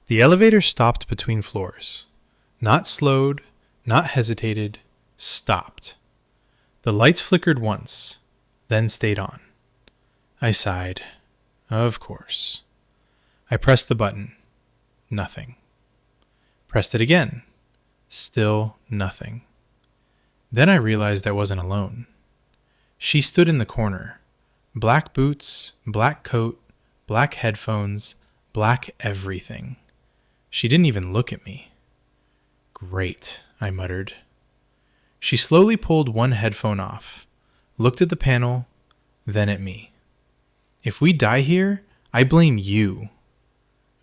The elevator stopped between floors. Not slowed, not hesitated, stopped. The lights flickered once, then stayed on. I sighed. Of course. I pressed the button. Nothing. Pressed it again. Still nothing. Then I realized I wasn't alone. She stood in the corner. Black boots, black coat, black headphones, black everything. She didn't even look at me. Great, I muttered. She slowly pulled one headphone off, looked at the panel, then at me. If we die here, I blame you.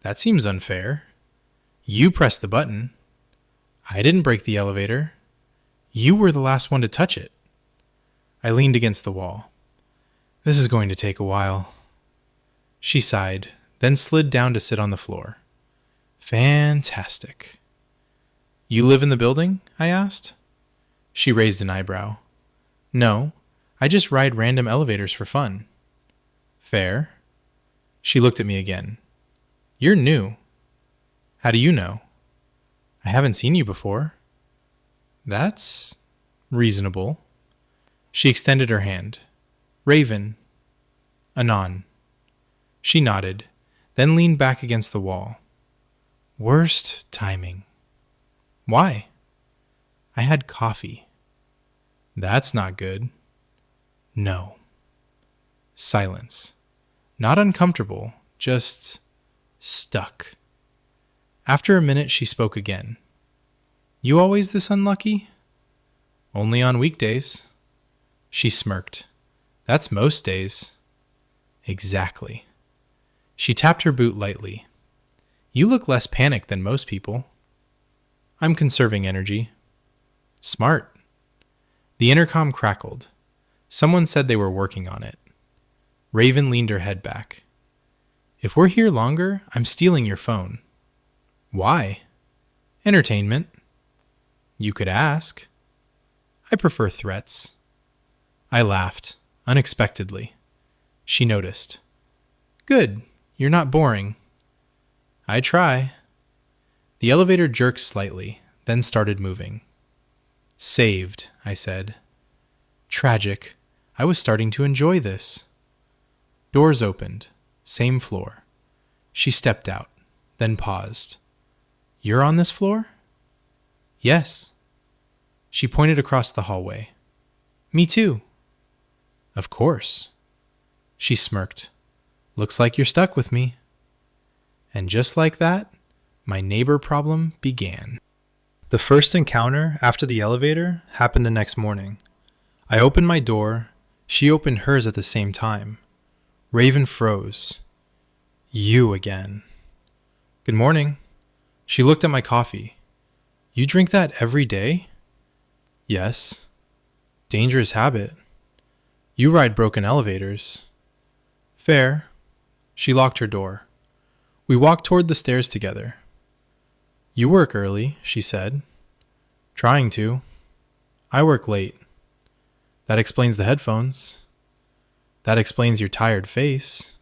That seems unfair. You pressed the button. I didn't break the elevator. You were the last one to touch it. I leaned against the wall. This is going to take a while. She sighed, then slid down to sit on the floor. Fantastic. You live in the building? I asked. She raised an eyebrow. No, I just ride random elevators for fun. Fair. She looked at me again. You're new. How do you know? I haven't seen you before. That's reasonable. She extended her hand. Raven. Anon. She nodded, then leaned back against the wall. Worst timing. Why? I had coffee. That's not good. No. Silence. Not uncomfortable, just stuck. After a minute, she spoke again. You always this unlucky? Only on weekdays. She smirked. That's most days. Exactly. She tapped her boot lightly. You look less panicked than most people. I'm conserving energy. Smart. The intercom crackled. Someone said they were working on it. Raven leaned her head back. If we're here longer, I'm stealing your phone. Why? Entertainment. You could ask. I prefer threats. I laughed, unexpectedly. She noticed. Good, you're not boring. I try. The elevator jerked slightly, then started moving. Saved, I said. Tragic. I was starting to enjoy this. Doors opened. Same floor. She stepped out, then paused. You're on this floor? Yes. She pointed across the hallway. Me too. Of course. She smirked. Looks like you're stuck with me. And just like that, my neighbor problem began. The first encounter after the elevator happened the next morning. I opened my door. She opened hers at the same time. Raven froze. You again. Good morning. She looked at my coffee. You drink that every day? Yes. Dangerous habit. You ride broken elevators. Fair. She locked her door. We walked toward the stairs together. You work early, she said. Trying to. I work late. That explains the headphones. That explains your tired face.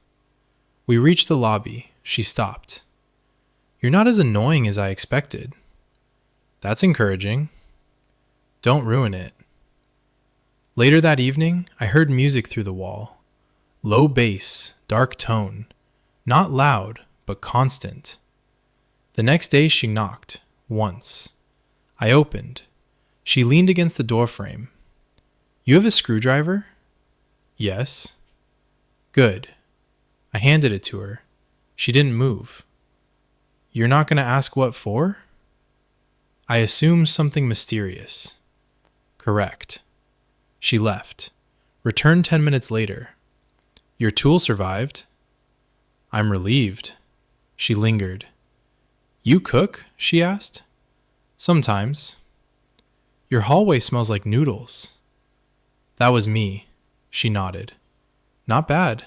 We reached the lobby. She stopped. You're not as annoying as I expected. That's encouraging. Don't ruin it. Later that evening, I heard music through the wall. Low bass, dark tone. Not loud, but constant. The next day she knocked, once. I opened. She leaned against the doorframe. You have a screwdriver? Yes. Good. I handed it to her. She didn't move. You're not going to ask what for? I assumed something mysterious. Correct. She left. Returned 10 minutes later. Your tool survived. I'm relieved. She lingered. You cook? She asked. Sometimes. Your hallway smells like noodles. That was me. She nodded. Not bad.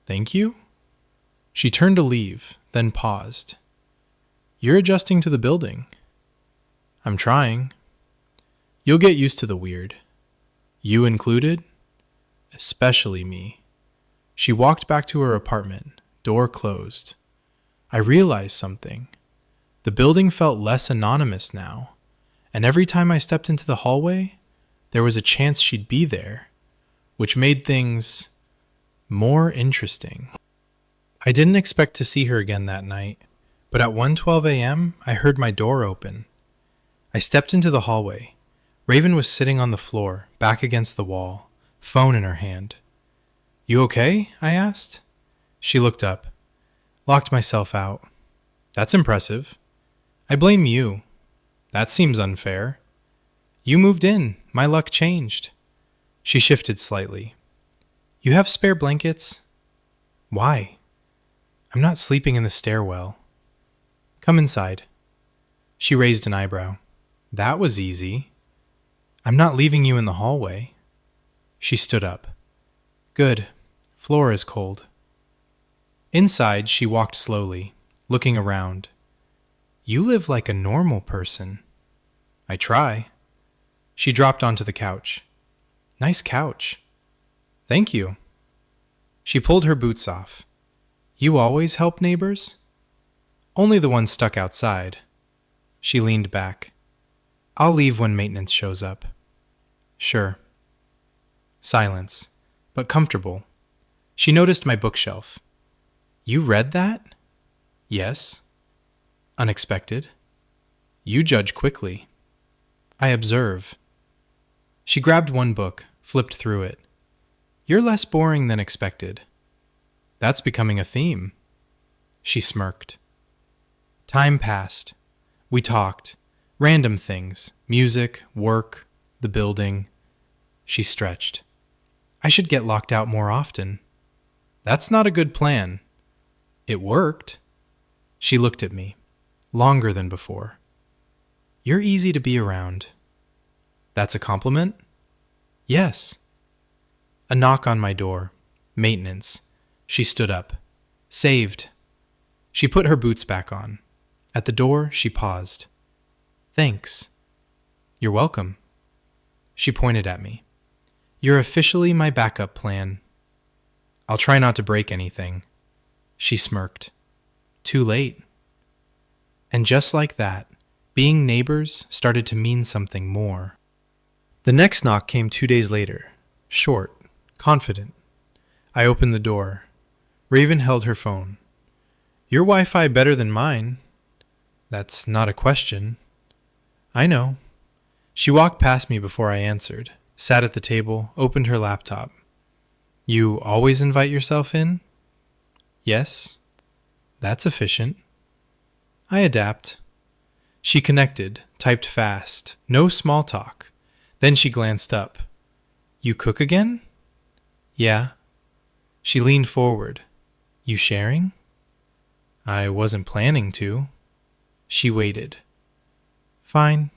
Thank you? She turned to leave, then paused. You're adjusting to the building. I'm trying. You'll get used to the weird. You included? Especially me. She walked back to her apartment, door closed. I realized something. The building felt less anonymous now, and every time I stepped into the hallway, there was a chance she'd be there, which made things more interesting. I didn't expect to see her again that night, but at 1:12 a.m., I heard my door open. I stepped into the hallway. Raven was sitting on the floor, back against the wall, phone in her hand. "You okay?" I asked. She looked up. "Locked myself out." "That's impressive." "I blame you." "That seems unfair." "You moved in. My luck changed." She shifted slightly. "You have spare blankets?" "Why?" "I'm not sleeping in the stairwell." "Come inside." She raised an eyebrow. "That was easy." "I'm not leaving you in the hallway." She stood up. "Good. Floor is cold." Inside, she walked slowly, looking around. "You live like a normal person." "I try." She dropped onto the couch. "Nice couch." "Thank you." She pulled her boots off. "You always help neighbors?" "Only the ones stuck outside." She leaned back. "I'll leave when maintenance shows up." "Sure." Silence, but comfortable. She noticed my bookshelf. "You read that?" "Yes." "Unexpected?" "You judge quickly." "I observe." She grabbed one book, flipped through it. "You're less boring than expected." "That's becoming a theme." She smirked. Time passed. We talked. Random things. Music, work, the building. She stretched. "I should get locked out more often." "That's not a good plan." "It worked." She looked at me. Longer than before. "You're easy to be around." "That's a compliment?" "Yes." A knock on my door. Maintenance. She stood up. "Saved." She put her boots back on. At the door, she paused. "Thanks." "You're welcome." She pointed at me. "You're officially my backup plan." "I'll try not to break anything." She smirked. "Too late." And just like that, being neighbors started to mean something more. The next knock came 2 days later. Short, confident. I opened the door. Raven held her phone. "Your Wi-Fi better than mine." "That's not a question." "I know." She walked past me before I answered, sat at the table, opened her laptop. "You always invite yourself in?" "Yes." "That's efficient." "I adapt." She connected, typed fast, no small talk. Then she glanced up. "You cook again?" "Yeah." She leaned forward. "You sharing?" "I wasn't planning to." She waited. "Fine."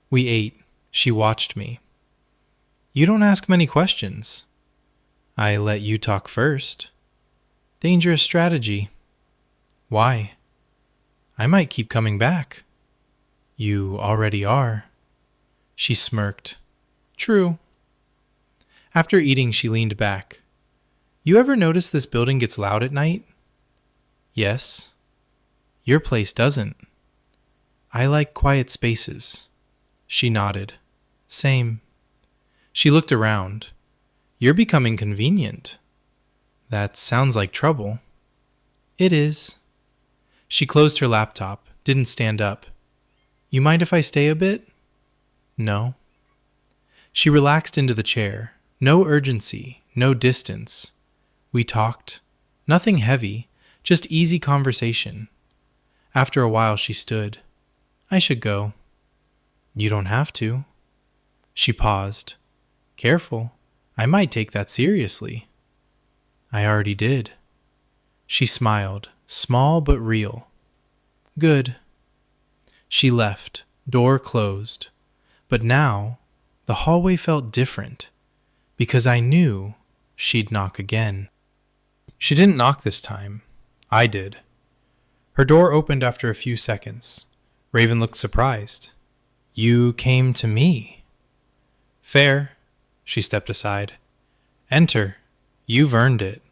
We ate. She watched me. "You don't ask many questions." "I let you talk first." "Dangerous strategy." "Why?" "I might keep coming back." "You already are." She smirked. "True." After eating, she leaned back. "You ever notice this building gets loud at night?" "Yes." "Your place doesn't." "I like quiet spaces." She nodded. "Same." She looked around. "You're becoming convenient." "That sounds like trouble." "It is." She closed her laptop, didn't stand up. "You mind if I stay a bit?" "No." She relaxed into the chair. No urgency, no distance. We talked. Nothing heavy, just easy conversation. After a while, she stood. "I should go." "You don't have to." She paused. "Careful. I might take that seriously." "I already did." She smiled, small but real. "Good." She left, door closed. But now, the hallway felt different, because I knew she'd knock again. She didn't knock this time. I did. Her door opened after a few seconds. Raven looked surprised. "You came to me." "Fair." She stepped aside. "Enter. You've earned it."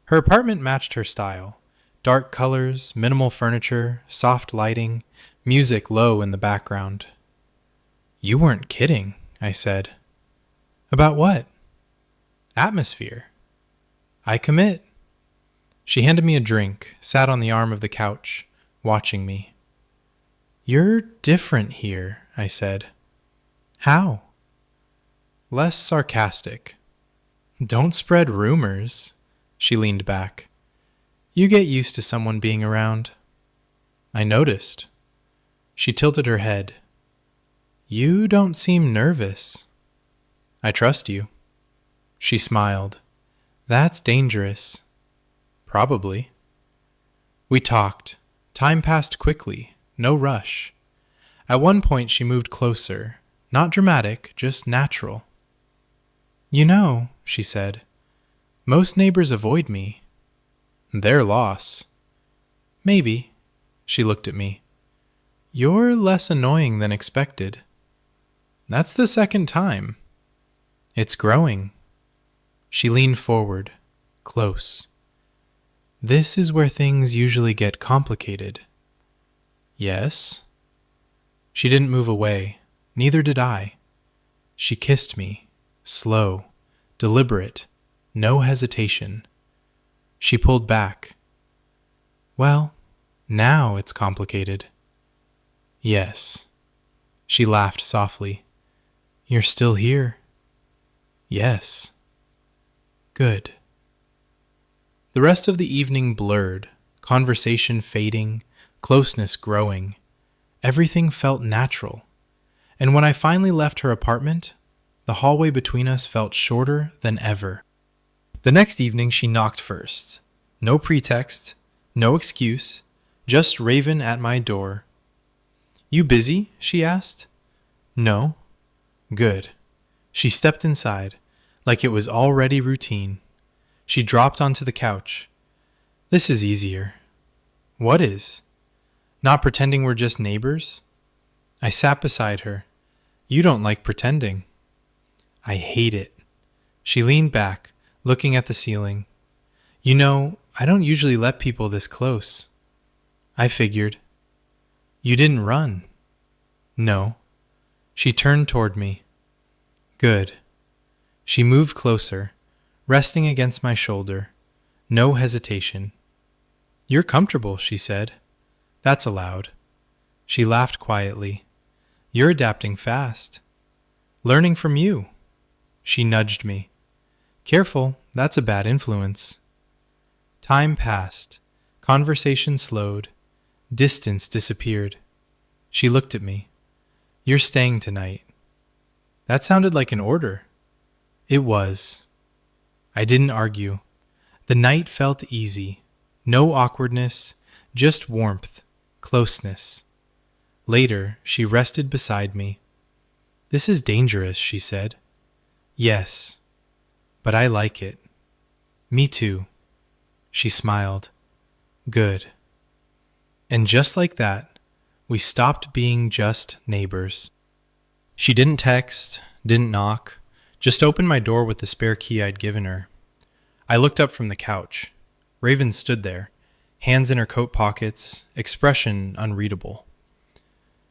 Her apartment matched her style. Dark colors, minimal furniture, soft lighting, music low in the background. You weren't kidding, I said. About what? Atmosphere. I commit. She handed me a drink, sat on the arm of the couch, watching me. You're different here, I said. How? Less sarcastic. Don't spread rumors. She leaned back. You get used to someone being around. I noticed. She tilted her head. You don't seem nervous. I trust you. She smiled. That's dangerous. Probably. We talked. Time passed quickly. No rush. At one point she moved closer. Not dramatic, just natural. You know, she said, most neighbors avoid me. Their loss. Maybe. She looked at me. You're less annoying than expected. That's the second time. It's growing. She leaned forward, close. This is where things usually get complicated. Yes? She didn't move away. Neither did I. She kissed me, slow, deliberate, no hesitation. She pulled back. Well, now it's complicated. Yes. She laughed softly. You're still here. Yes. Good. The rest of the evening blurred, conversation fading, closeness growing. Everything felt natural. And when I finally left her apartment, the hallway between us felt shorter than ever. The next evening she knocked first. No pretext, no excuse, just Raven at my door. You busy? She asked. No. Good. She stepped inside, like it was already routine. She dropped onto the couch. This is easier. What is? Not pretending we're just neighbors? I sat beside her. You don't like pretending. I hate it. She leaned back, looking at the ceiling. You know, I don't usually let people this close. I figured. You didn't run. No. She turned toward me. Good. She moved closer, resting against my shoulder. No hesitation. You're comfortable, she said. That's allowed. She laughed quietly. You're adapting fast. Learning from you. She nudged me. Careful, that's a bad influence. Time passed. Conversation slowed. Distance disappeared. She looked at me. You're staying tonight. That sounded like an order. It was. I didn't argue. The night felt easy. No awkwardness, just warmth, closeness. Later, she rested beside me. This is dangerous, she said. Yes, but I like it. Me too. She smiled. Good. And just like that, we stopped being just neighbors. She didn't text, didn't knock, just opened my door with the spare key I'd given her. I looked up from the couch. Raven stood there, hands in her coat pockets, expression unreadable.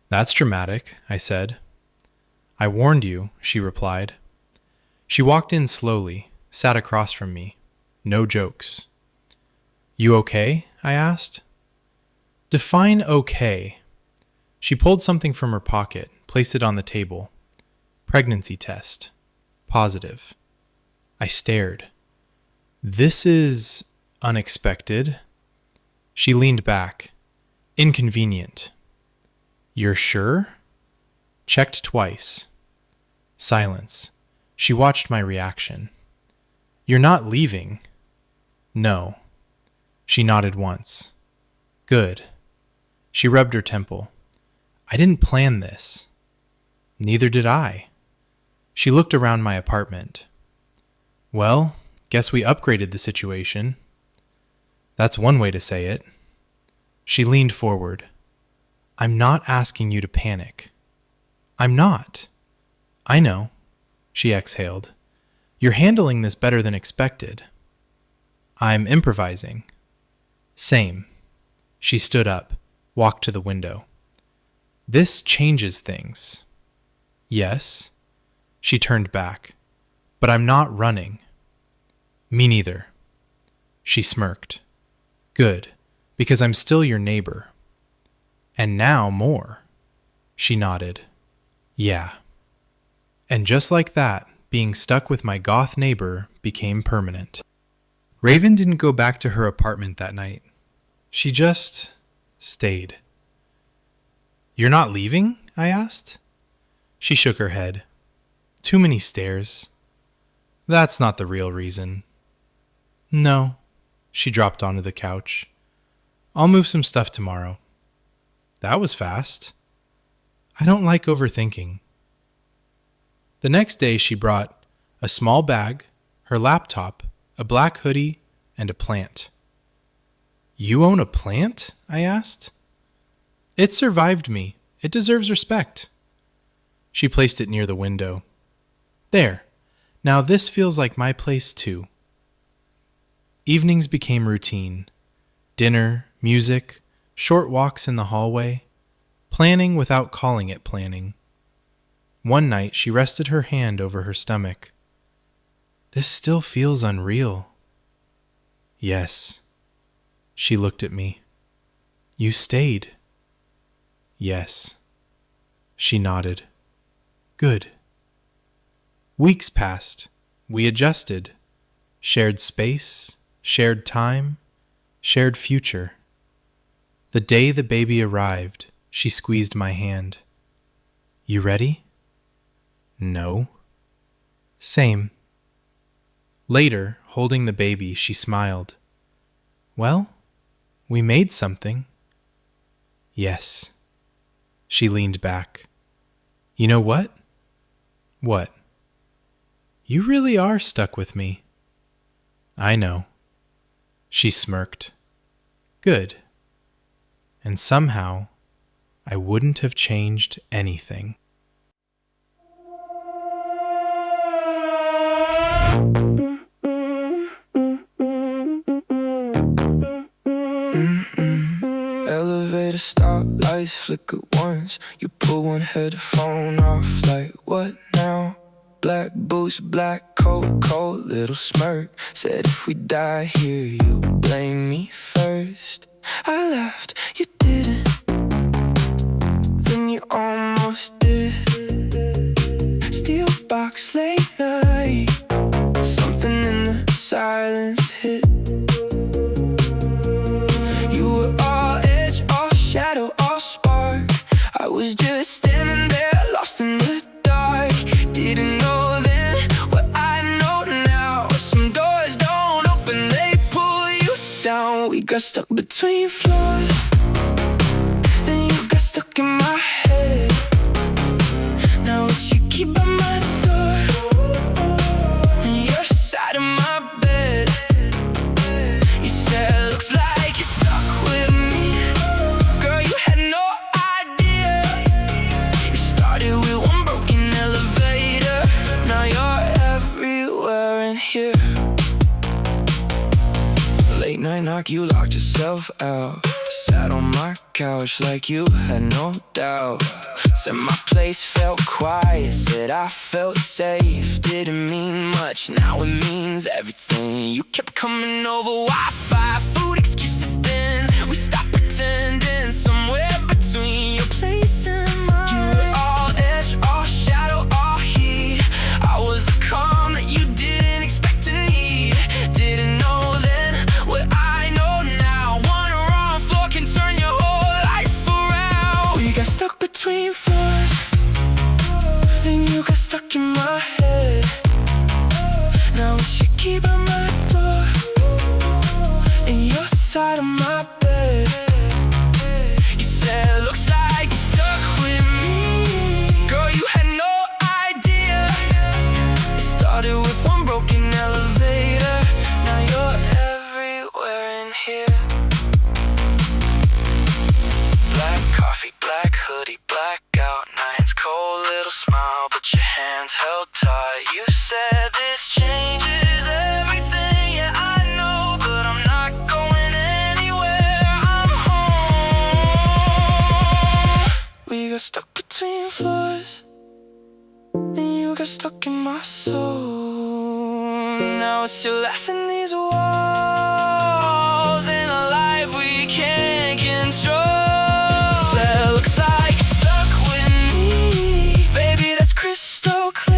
That's dramatic, I said. I warned you, she replied. She walked in slowly, sat across from me. No jokes. You okay? I asked. Define okay. She pulled something from her pocket, placed it on the table. Pregnancy test. Positive. I stared. This is unexpected. She leaned back. Inconvenient. You're sure? Checked twice. Silence. She watched my reaction. You're not leaving? No. She nodded once. Good. She rubbed her temple. I didn't plan this. Neither did I. She looked around my apartment. Well, guess we upgraded the situation. That's one way to say it. She leaned forward. I'm not asking you to panic. I'm not. I know. She exhaled. You're handling this better than expected. I'm improvising. Same. She stood up, walked to the window. This changes things. Yes. She turned back. But I'm not running. Me neither. She smirked. Good, because I'm still your neighbor. And now more. She nodded. Yeah. And just like that, being stuck with my goth neighbor became permanent. Raven didn't go back to her apartment that night. She just stayed. You're not leaving? I asked. She shook her head. Too many stairs. That's not the real reason. No. She dropped onto the couch. I'll move some stuff tomorrow. That was fast. I don't like overthinking. The next day she brought a small bag, her laptop, a black hoodie, and a plant. You own a plant? I asked. It survived me. It deserves respect. She placed it near the window. There. Now this feels like my place too. Evenings became routine. Dinner, music, short walks in the hallway, planning without calling it planning. One night she rested her hand over her stomach. This still feels unreal. Yes. She looked at me. You stayed. Yes. She nodded. Good. Weeks passed. We adjusted. Shared space, shared time, shared future. The day the baby arrived, she squeezed my hand. You ready? No. Same. Later, holding the baby, she smiled. Well, we made something. Yes. She leaned back. You know what? What? You really are stuck with me. I know. She smirked. Good. And somehow, I wouldn't have changed anything. Elevator stop, lights flicker once. You pull one headphone off like, what now? Black boots, black coat, cold little smirk. Said if we die here, you blame me first. I laughed, you didn't. Then you almost did. Steel box late night. Something in the silence hit. You were all edge, all shadow, all spark. I was just standing there, lost in the dark. Didn't know then what I know now. Some doors don't open, they pull you down. We got stuck between floors. Then you got stuck in my head. Now it's you keep by my door, and your side of my bed. You said looks like you're stuck with me. Girl, you had no idea. You started with one broken elevator. Now you're everywhere in here. Late night knock, you locked yourself out. Sat on my couch like you had no doubt. Said my place felt quiet, said I felt safe. Didn't mean much, now it means everything. You kept coming over Wi-Fi, food excuses then. We stopped pretending, somewhere between your place and mine. You were all edge, all shadow, all heat. I was the calm that you didn't expect to need. Didn't know then what I know now. One wrong floor can turn your whole life around. We got stuck between floors. Then you got stuck in my head. Now it's your key by my door, and your side got stuck in my soul. Now it's still laughing these walls in a life we can't control. That looks like it's stuck with me, baby, that's crystal clear.